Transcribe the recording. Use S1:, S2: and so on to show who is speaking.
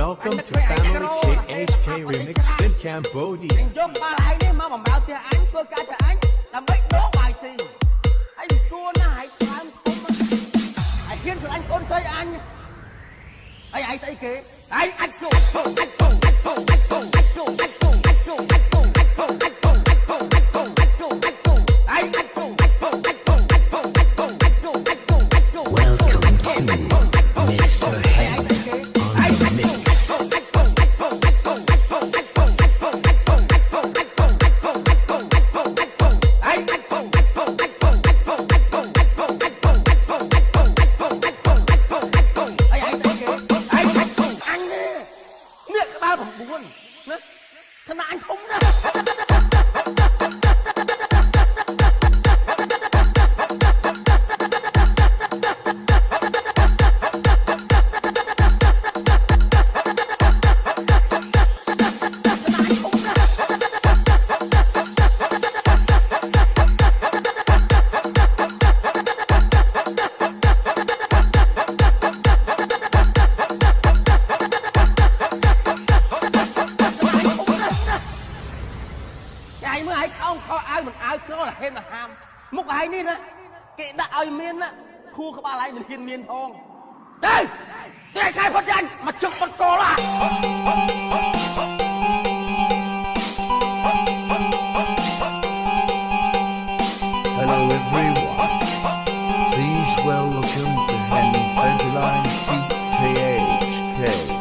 S1: Welcome to Family KHK Remix in Cambodia.
S2: យកបាល់ឯងនេះមកបំរើផ្ទះអញធ្វើការទៅអញដើម្បីដកបាយស៊ីហើយមិនគួរណាស់ហើយខ្លាំងគុំហើយហ៊ានធ្វើអញកូនស្រីអញហើយឯងស្អីគេឯងអាចចូលមុខឯងនេះណាគេដាក់ឲ្យមានណាខួរក្បាលឯងមិនហ៊ានមានផងទៅគេខែផុតចាញ់មកជុកបនកល
S3: Hello everyone. Please welcome to Henry Federline PKHK.